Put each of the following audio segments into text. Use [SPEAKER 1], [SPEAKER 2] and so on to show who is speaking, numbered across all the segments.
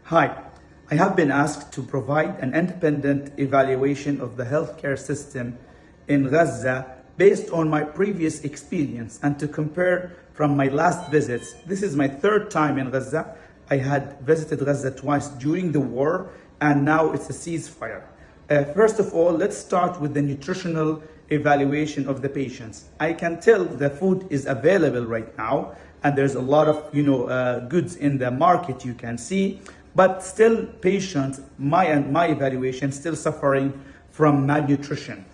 [SPEAKER 1] Hi, I have been asked to provide an independent evaluation of the healthcare system in Gaza based on my previous experience and to compare from my last visits. This is my third time in Gaza. I had visited Gaza twice during the war and now it's a ceasefire. First of all, let's start with the nutritional evaluation of the patients. I can tell the food is available right now and there's a lot of goods in the market you can see, but still patients, my evaluation, still suffering from malnutrition.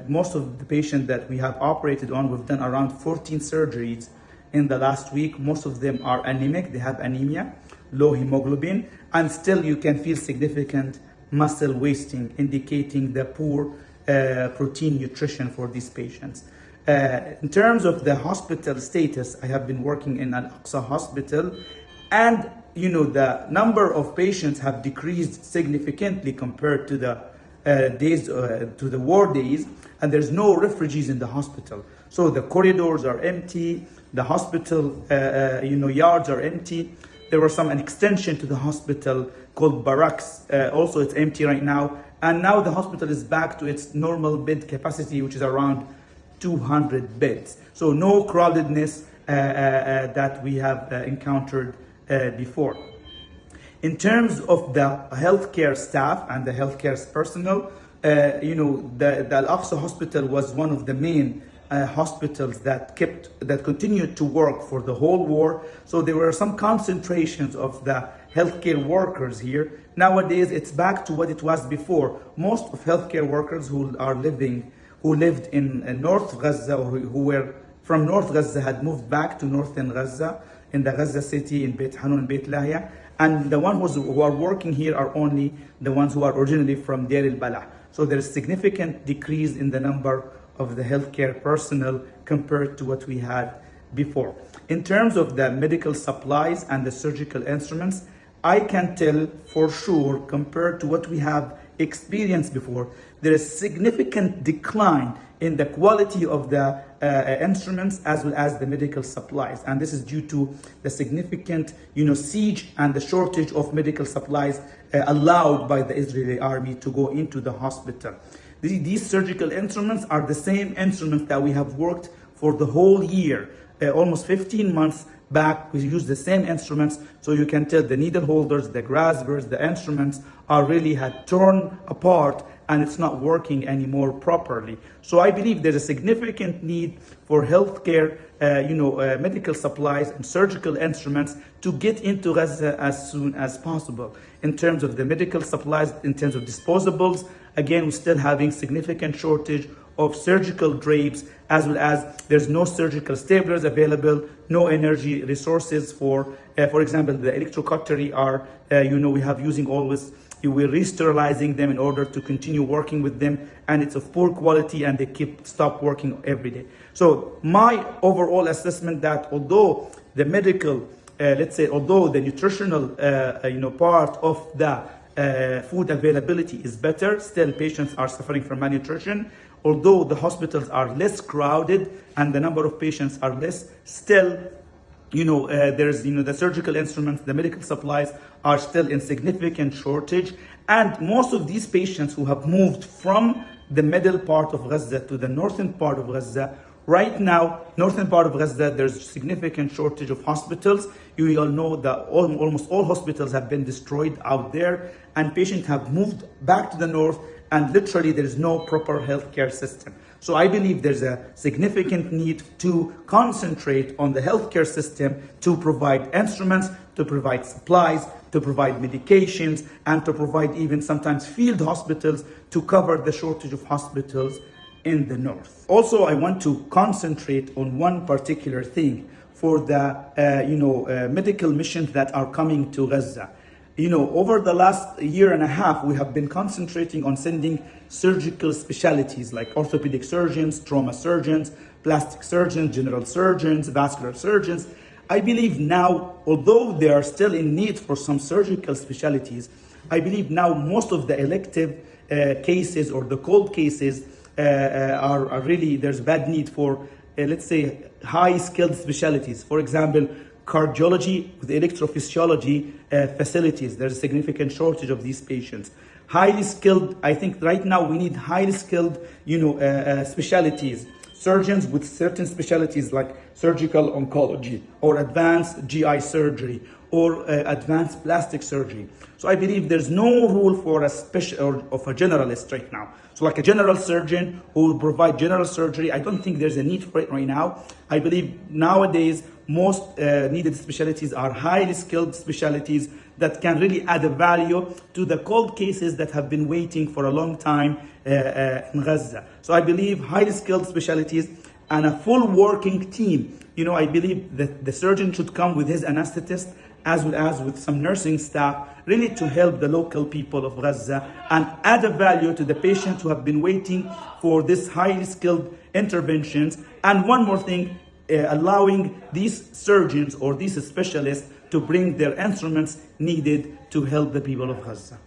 [SPEAKER 1] Most of the patients that we have operated on, we've done around 14 surgeries in the last week. Most of them are anemic, they have anemia, low hemoglobin, and still you can feel significant muscle wasting, indicating the poor protein nutrition for these patients. In terms of the hospital status, I have been working in Al-Aqsa hospital, and the number of patients have decreased significantly compared to the to the war days, and there's no refugees in the hospital. So the corridors are empty, the hospital yards are empty. There was an extension to the hospital called barracks. Also, it's empty right now. And now the hospital is back to its normal bed capacity, which is around 200 beds. So no crowdedness that we have encountered before. In terms of the healthcare staff and the healthcare personnel, the Al-Aqsa hospital was one of the main hospitals that continued to work for the whole war. So there were some concentrations of the healthcare workers here. Nowadays, it's back to what it was before. Most of healthcare workers who lived in North Gaza or who were from North Gaza had moved back to Northern Gaza, in the Gaza city, in Beit Hanun and Beit Lahia. And the ones who are working here are only the ones who are originally from Deir al-Balah. So there's significant decrease in the number of the healthcare personnel compared to what we had before. In terms of the medical supplies and the surgical instruments, I can tell for sure, compared to what we have experienced before, there is significant decline in the quality of the instruments as well as the medical supplies. And this is due to the significant siege and the shortage of medical supplies allowed by the Israeli army to go into the hospital. These surgical instruments are the same instruments that we have worked for the whole year. Almost 15 months back, we used the same instruments, so you can tell the needle holders, the graspers, the instruments are really had torn apart and it's not working anymore properly. So I believe there's a significant need for healthcare, medical supplies and surgical instruments to get into Gaza as soon as possible. In terms of the medical supplies, in terms of disposables, again, we're still having significant shortage of surgical drapes, as well as there's no surgical staplers available, no energy resources for example, the electrocautery are, we have using always, we're re-sterilizing them in order to continue working with them, and it's of poor quality and they stop working every day. So my overall assessment that although the medical, although the nutritional, part of the food availability is better, still patients are suffering from malnutrition. Although the hospitals are less crowded and the number of patients are less, still, there's, the surgical instruments, the medical supplies are still in significant shortage. And most of these patients who have moved from the middle part of Gaza to the northern part of Gaza, right now, northern part of Gaza, there's significant shortage of hospitals. You all know that almost all hospitals have been destroyed out there, and patients have moved back to the north, and literally there is no proper healthcare system. So I believe there's a significant need to concentrate on the healthcare system to provide instruments, to provide supplies, to provide medications, and to provide even sometimes field hospitals to cover the shortage of hospitals in the north. Also, I want to concentrate on one particular thing for the medical missions that are coming to Gaza. Over the last year and a half, we have been concentrating on sending surgical specialties like orthopedic surgeons, trauma surgeons, plastic surgeons, general surgeons, vascular surgeons. I believe now, although they are still in need for some surgical specialties, I believe now most of the elective cases or the cold cases are really, there's bad need for, let's say, high skilled specialties. For example, cardiology, with electrophysiology facilities. There's a significant shortage of these patients. Highly skilled, I think right now we need highly skilled, specialties. Surgeons with certain specialties like surgical oncology or advanced GI surgery or advanced plastic surgery. So I believe there's no rule for a special or of a generalist right now. So like a general surgeon who will provide general surgery, I don't think there's a need for it right now. I believe nowadays most needed specialties are highly skilled specialties that can really add a value to the cold cases that have been waiting for a long time in Gaza. So I believe highly skilled specialties and a full working team. I believe that the surgeon should come with his anesthetist as well as with some nursing staff, really to help the local people of Gaza and add a value to the patients who have been waiting for this highly skilled interventions. And one more thing, allowing these surgeons or these specialists to bring their instruments needed to help the people of Gaza.